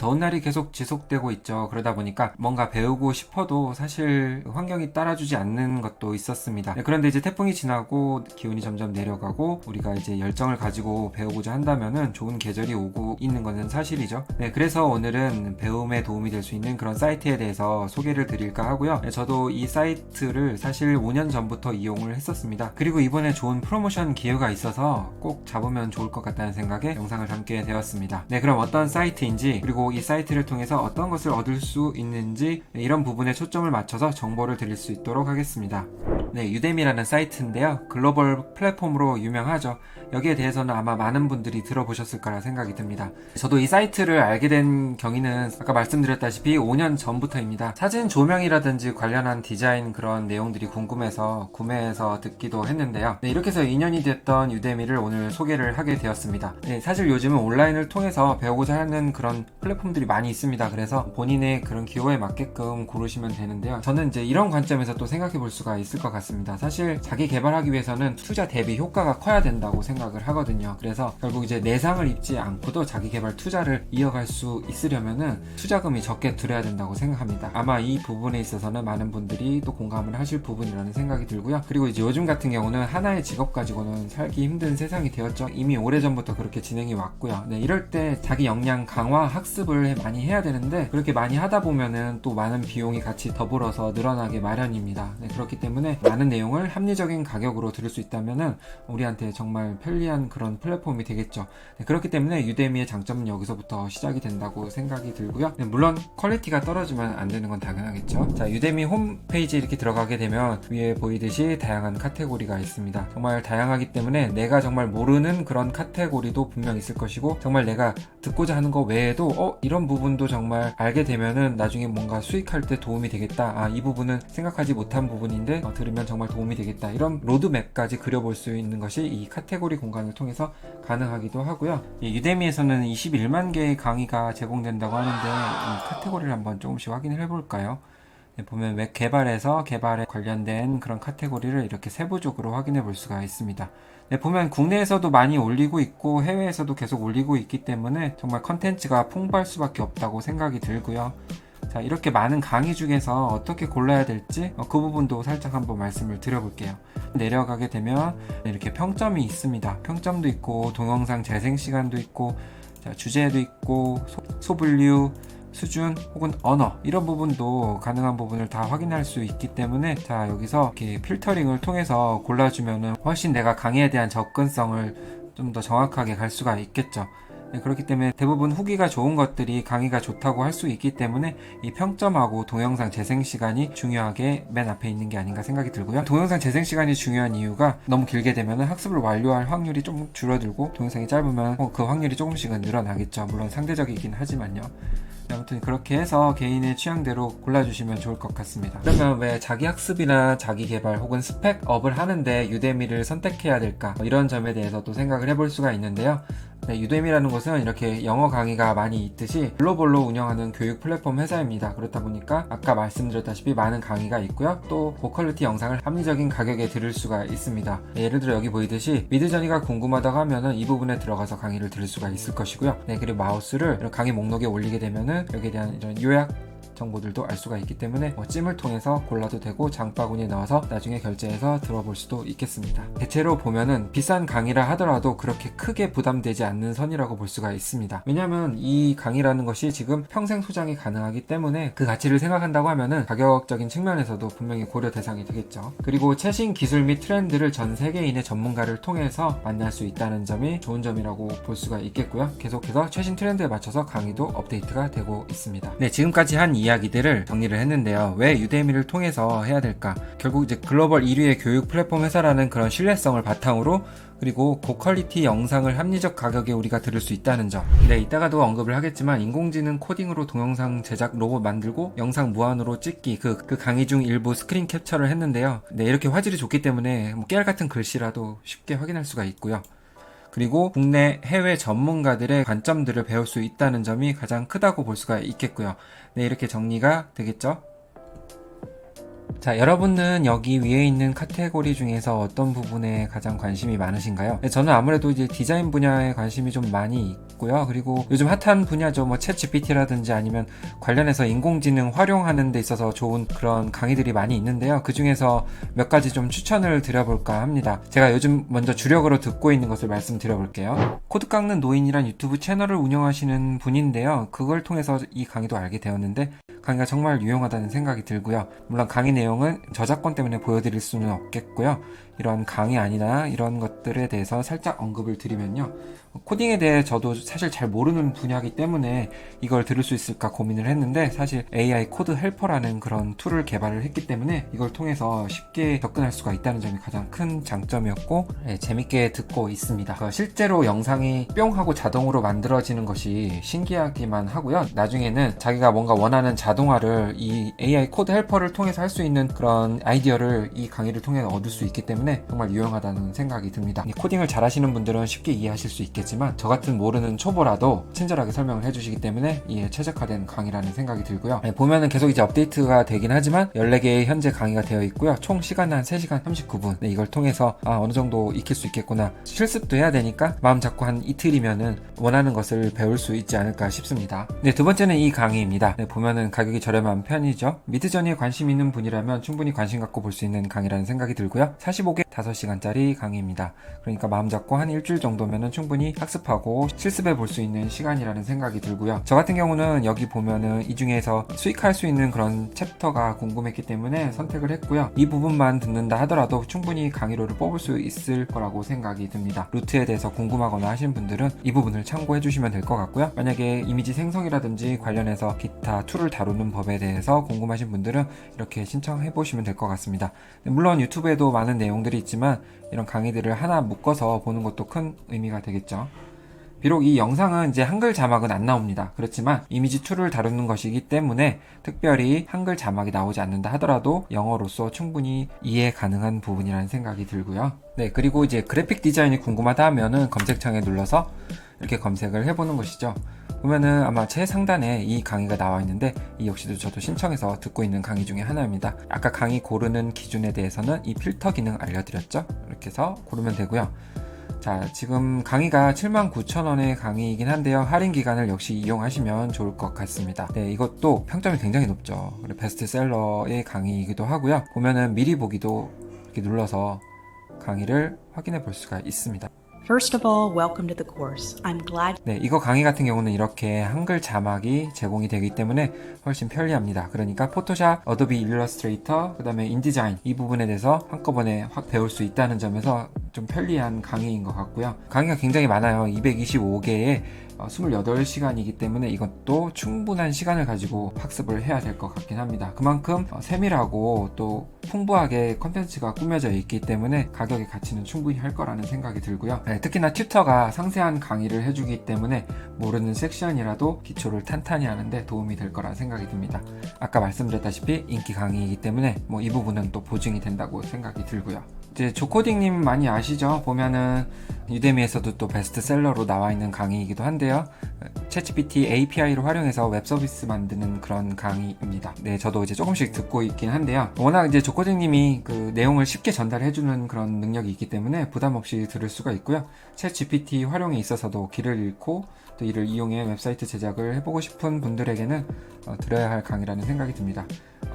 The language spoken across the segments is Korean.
더운 날이 계속 지속되고 있죠. 그러다 보니까 뭔가 배우고 싶어도 사실 환경이 따라주지 않는 것도 있었습니다. 그런데 이제 태풍이 지나고 기온이 점점 내려가고 우리가 이제 열정을 가지고 배우고자 한다면은 좋은 계절이 오고 있는 것은 사실이죠. 그래서 오늘은 배움에 도움이 될 수 있는 그런 사이트에 대해서 소개를 드릴까 하고요. 저도 이 사이트를 사실 5년 전부터 이용을 했었습니다. 그리고 이번에 좋은 프로모션 기회가 있어서 꼭 잡으면 좋을 것 같다는 생각에 영상을 담게 되었습니다. 그럼 어떤 사이트인지, 그리고 이 사이트를 통해서 어떤 것을 얻을 수 있는지, 이런 부분에 초점을 맞춰서 정보를 드릴 수 있도록 하겠습니다. 유데미라는 사이트인데요. 글로벌 플랫폼으로 유명하죠. 여기에 대해서는 아마 많은 분들이 들어보셨을 거라 생각이 듭니다. 저도 이 사이트를 알게 된 경위는 아까 말씀드렸다시피 5년 전부터입니다. 사진 조명이라든지 관련한 디자인 그런 내용들이 궁금해서 구매해서 듣기도 했는데요. 이렇게 해서 인연이 됐던 유데미를 오늘 소개를 하게 되었습니다. 사실 요즘은 온라인을 통해서 배우고자 하는 그런 플랫폼들이 많이 있습니다. 그래서 본인의 그런 기호에 맞게끔 고르시면 되는데요. 저는 이제 이런 관점에서 또 생각해 볼 수가 있을 것 같습니다. 사실 자기 개발하기 위해서는 투자 대비 효과가 커야 된다고 생각을 하거든요. 그래서 결국 이제 내상을 입지 않고도 자기 개발 투자를 이어갈 수 있으려면은 투자금이 적게 들어야 된다고 생각합니다. 아마 이 부분에 있어서는 많은 분들이 또 공감을 하실 부분이라는 생각이 들고요. 그리고 이제 요즘 같은 경우는 하나의 직업 가지고는 살기 힘든 세상이 되었죠. 이미 오래전부터 그렇게 진행이 왔고요. 이럴 때 자기 역량 강화 학습을 많이 해야 되는데 그렇게 많이 하다 보면은 또 많은 비용이 같이 더불어서 늘어나게 마련입니다. 그렇기 때문에 많은 내용을 합리적인 가격으로 들을 수 있다면은 우리한테 정말 편리한 그런 플랫폼이 되겠죠. 그렇기 때문에 유데미의 장점은 여기서부터 시작이 된다고 생각이 들고요. 물론 퀄리티가 떨어지면 안 되는 건 당연하겠죠. 자, 유데미 홈페이지 이렇게 들어가게 되면 위에 보이듯이 다양한 카테고리가 있습니다. 정말 다양하기 때문에 내가 정말 모르는 그런 카테고리도 분명 있을 것이고, 정말 내가 듣고자 하는 거 외에도 이런 부분도 정말 알게 되면은 나중에 뭔가 수익할 때 도움이 되겠다. 이 부분은 생각하지 못한 부분인데 들으면 정말 도움이 되겠다. 이런 로드맵까지 그려볼 수 있는 것이 이 카테고리 공간을 통해서 가능하기도 하고요. 유데미에서는 21만 개의 강의가 제공된다고 하는데 이 카테고리를 한번 조금씩 확인을 해볼까요? 보면 웹 개발에서 개발에 관련된 그런 카테고리를 이렇게 세부적으로 확인해 볼 수가 있습니다. 보면 국내에서도 많이 올리고 있고 해외에서도 계속 올리고 있기 때문에 정말 컨텐츠가 풍부할 수밖에 없다고 생각이 들고요. 자, 이렇게 많은 강의 중에서 어떻게 골라야 될지 그 부분도 살짝 한번 말씀을 드려볼게요. 내려가게 되면 이렇게 평점이 있습니다. 평점도 있고 동영상 재생 시간도 있고, 자, 주제도 있고 소분류, 수준 혹은 언어, 이런 부분도 가능한 부분을 다 확인할 수 있기 때문에, 자, 여기서 이렇게 필터링을 통해서 골라주면은 훨씬 내가 강의에 대한 접근성을 좀 더 정확하게 갈 수가 있겠죠. 그렇기 때문에 대부분 후기가 좋은 것들이 강의가 좋다고 할 수 있기 때문에 이 평점하고 동영상 재생 시간이 중요하게 맨 앞에 있는 게 아닌가 생각이 들고요. 동영상 재생 시간이 중요한 이유가 너무 길게 되면 학습을 완료할 확률이 좀 줄어들고, 동영상이 짧으면 그 확률이 조금씩은 늘어나겠죠. 물론 상대적이긴 하지만요. 아무튼 그렇게 해서 개인의 취향대로 골라주시면 좋을 것 같습니다. 그러면 왜 자기 학습이나 자기 개발 혹은 스펙업을 하는데 유데미를 선택해야 될까? 이런 점에 대해서 또 생각을 해볼 수가 있는데요. 유데미라는 곳은 이렇게 영어 강의가 많이 있듯이 글로벌로 운영하는 교육 플랫폼 회사입니다. 그렇다 보니까 아까 말씀드렸다시피 많은 강의가 있고요. 또 고퀄리티 영상을 합리적인 가격에 들을 수가 있습니다. 예를 들어 여기 보이듯이 미드저니가 궁금하다고 하면은 이 부분에 들어가서 강의를 들을 수가 있을 것이고요. 그리고 마우스를 강의 목록에 올리게 되면은 여기에 대한 이런 요약 정보들도 알 수가 있기 때문에 찜을 통해서 골라도 되고 장바구니에 넣어서 나중에 결제해서 들어볼 수도 있겠습니다. 대체로 보면은 비싼 강의라 하더라도 그렇게 크게 부담되지 않는 선이라고 볼 수가 있습니다. 왜냐하면 이 강의라는 것이 지금 평생 소장이 가능하기 때문에 그 가치를 생각한다고 하면은 가격적인 측면에서도 분명히 고려 대상이 되겠죠. 그리고 최신 기술 및 트렌드를 전 세계인의 전문가를 통해서 만날 수 있다는 점이 좋은 점이라고 볼 수가 있겠고요. 계속해서 최신 트렌드에 맞춰서 강의도 업데이트가 되고 있습니다. 지금까지 한 이야기들을 정리를 했는데요. 왜 유데미를 통해서 해야 될까? 결국 이제 글로벌 1위의 교육 플랫폼 회사라는 그런 신뢰성을 바탕으로, 그리고 고퀄리티 영상을 합리적 가격에 우리가 들을 수 있다는 점. 이따가도 언급을 하겠지만 인공지능 코딩으로 동영상 제작 로봇 만들고 영상 무한으로 찍기, 그 강의 중 일부 스크린 캡처를 했는데요. 이렇게 화질이 좋기 때문에 깨알 같은 글씨라도 쉽게 확인할 수가 있고요. 그리고 국내 해외 전문가들의 관점들을 배울 수 있다는 점이 가장 크다고 볼 수가 있겠고요. 이렇게 정리가 되겠죠. 자, 여러분은 여기 위에 있는 카테고리 중에서 어떤 부분에 가장 관심이 많으신가요? 네, 저는 아무래도 이제 디자인 분야에 관심이 좀 많이 있고요. 그리고 요즘 핫한 분야죠. 뭐 챗 GPT라든지 아니면 관련해서 인공지능 활용하는 데 있어서 좋은 그런 강의들이 많이 있는데요. 그 중에서 몇 가지 좀 추천을 드려볼까 합니다. 제가 요즘 먼저 주력으로 듣고 있는 것을 말씀드려볼게요. 코드 깎는 노인이란 유튜브 채널을 운영하시는 분인데요. 그걸 통해서 이 강의도 알게 되었는데 강의가 정말 유용하다는 생각이 들고요. 물론 강의 내용은 저작권 때문에 보여드릴 수는 없겠고요. 이런 강의 아니나 이런 것들에 대해서 살짝 언급을 드리면요. 코딩에 대해 저도 사실 잘 모르는 분야이기 때문에 이걸 들을 수 있을까 고민을 했는데 사실 AI 코드 헬퍼라는 그런 툴을 개발을 했기 때문에 이걸 통해서 쉽게 접근할 수가 있다는 점이 가장 큰 장점이었고 재밌게 듣고 있습니다. 실제로 영상이 뿅 하고 자동으로 만들어지는 것이 신기하기만 하고요. 나중에는 자기가 뭔가 원하는 자동화를 이 AI 코드 헬퍼를 통해서 할 수 있는 그런 아이디어를 이 강의를 통해 얻을 수 있기 때문에 정말 유용하다는 생각이 듭니다. 코딩을 잘 하시는 분들은 쉽게 이해하실 수 있겠지만 저 같은 모르는 초보라도 친절하게 설명을 해주시기 때문에 이에 최적화된 강의라는 생각이 들고요. 보면은 계속 이제 업데이트가 되긴 하지만 14개의 현재 강의가 되어 있고요. 총 시간은 한 3시간 39분. 이걸 통해서 어느 정도 익힐 수 있겠구나. 실습도 해야 되니까 마음 잡고 한 이틀이면은 원하는 것을 배울 수 있지 않을까 싶습니다. 두 번째는 이 강의입니다. 보면은 가격이 저렴한 편이죠. 미드저니에 관심 있는 분이라면 충분히 관심 갖고 볼 수 있는 강의라는 생각이 들고요. 45개 5시간짜리 강의입니다. 그러니까 마음 잡고 한 일주일 정도면은 충분히 학습하고 실습해 볼 수 있는 시간이라는 생각이 들고요. 저 같은 경우는 여기 보면은 이 중에서 수익할 수 있는 그런 챕터가 궁금했기 때문에 선택을 했고요. 이 부분만 듣는다 하더라도 충분히 강의료를 뽑을 수 있을 거라고 생각이 듭니다. 루트에 대해서 궁금하거나 하신 분들은 이 부분을 참고해 주시면 될 것 같고요. 만약에 이미지 생성이라든지 관련해서 기타 툴을 다루는 법에 대해서 궁금하신 분들은 이렇게 신청해 보시면 될 것 같습니다. 물론 유튜브에도 많은 내용들이 있지만 이런 강의들을 하나 묶어서 보는 것도 큰 의미가 되겠죠. 비록 이 영상은 이제 한글 자막은 안 나옵니다. 그렇지만 이미지 툴을 다루는 것이기 때문에 특별히 한글 자막이 나오지 않는다 하더라도 영어로서 충분히 이해 가능한 부분이라는 생각이 들고요. 그리고 이제 그래픽 디자인이 궁금하다 하면은 검색창에 눌러서 이렇게 검색을 해보는 것이죠. 보면은 아마 최상단에 이 강의가 나와 있는데 이 역시도 저도 신청해서 듣고 있는 강의 중에 하나입니다. 아까 강의 고르는 기준에 대해서는 이 필터 기능 알려드렸죠. 이렇게 해서 고르면 되고요. 자, 지금 강의가 79,000원의 강의이긴 한데요. 할인 기간을 역시 이용하시면 좋을 것 같습니다. 이것도 평점이 굉장히 높죠. 베스트셀러의 강의이기도 하고요. 보면은 미리 보기도 이렇게 눌러서 강의를 확인해 볼 수가 있습니다. First of all, welcome to the course. I'm glad. 이거 강의 같은 경우는 이렇게 한글 자막이 제공이 되기 때문에 훨씬 편리합니다. 그러니까 포토샵, 어도비 일러스트레이터, 그 다음에 인디자인 이 부분에 대해서 한꺼번에 확 배울 수 있다는 점에서 좀 편리한 강의인 것 같고요. 강의가 굉장히 많아요. 225개에 28시간이기 때문에 이것도 충분한 시간을 가지고 학습을 해야 될 것 같긴 합니다. 그만큼 세밀하고 또 풍부하게 컨텐츠가 꾸며져 있기 때문에 가격의 가치는 충분히 할 거라는 생각이 들고요. 특히나 튜터가 상세한 강의를 해주기 때문에 모르는 섹션이라도 기초를 탄탄히 하는데 도움이 될 거라 생각이 듭니다. 아까 말씀드렸다시피 인기 강의이기 때문에 이 부분은 또 보증이 된다고 생각이 들고요. 이제 조코딩님 많이 아시죠? 보면은 유데미에서도 또 베스트셀러로 나와 있는 강의이기도 한데요. 챗GPT API를 활용해서 웹 서비스 만드는 그런 강의입니다. 저도 이제 조금씩 듣고 있긴 한데요. 워낙 이제 조코딩님이 그 내용을 쉽게 전달해주는 그런 능력이 있기 때문에 부담 없이 들을 수가 있고요. 챗GPT 활용에 있어서도 길을 잃고 또 이를 이용해 웹사이트 제작을 해보고 싶은 분들에게는 들어야 할 강의라는 생각이 듭니다.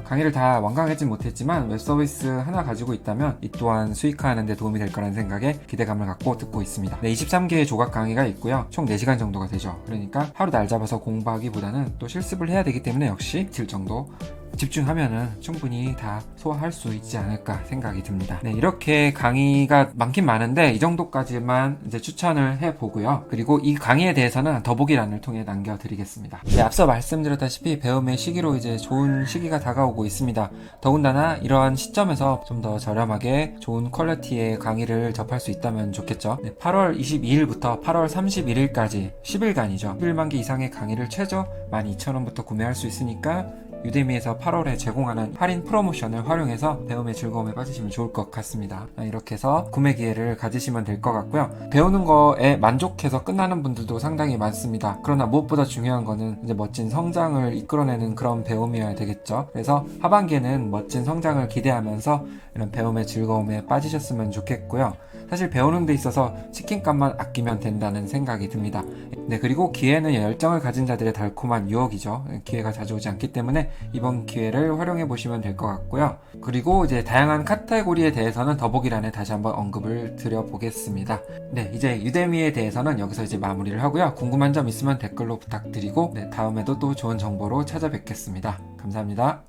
강의를 다 완강하진 못했지만 웹서비스 하나 가지고 있다면 이 또한 수익화하는 데 도움이 될 거라는 생각에 기대감을 갖고 듣고 있습니다. 23개의 조각 강의가 있고요. 총 4시간 정도가 되죠. 그러니까 하루 날 잡아서 공부하기보다는 또 실습을 해야 되기 때문에 역시 이틀 정도 집중하면은 충분히 다 소화할 수 있지 않을까 생각이 듭니다. 이렇게 강의가 많긴 많은데 이 정도까지만 이제 추천을 해보고요. 그리고 이 강의에 대해서는 더보기란을 통해 남겨드리겠습니다. 앞서 말씀드렸다시피 배움의 시기로 이제 좋은 시기가 다가오고 있습니다. 더군다나 이러한 시점에서 좀 더 저렴하게 좋은 퀄리티의 강의를 접할 수 있다면 좋겠죠. 8월 22일부터 8월 31일까지 10일간이죠. 11만 개 이상의 강의를 최저 12,000원부터 구매할 수 있으니까 유데미에서 8월에 제공하는 할인 프로모션을 활용해서 배움의 즐거움에 빠지시면 좋을 것 같습니다. 이렇게 해서 구매 기회를 가지시면 될 것 같고요. 배우는 거에 만족해서 끝나는 분들도 상당히 많습니다. 그러나 무엇보다 중요한 거는 이제 멋진 성장을 이끌어내는 그런 배움이어야 되겠죠. 그래서 하반기에는 멋진 성장을 기대하면서 이런 배움의 즐거움에 빠지셨으면 좋겠고요. 사실 배우는 데 있어서 치킨값만 아끼면 된다는 생각이 듭니다. 네, 그리고 기회는 열정을 가진 자들의 달콤한 유혹이죠. 기회가 자주 오지 않기 때문에 이번 기회를 활용해 보시면 될 것 같고요. 그리고 이제 다양한 카테고리에 대해서는 더보기란에 다시 한번 언급을 드려보겠습니다. 네, 이제 유데미에 대해서는 여기서 이제 마무리를 하고요. 궁금한 점 있으면 댓글로 부탁드리고, 네, 다음에도 또 좋은 정보로 찾아뵙겠습니다. 감사합니다.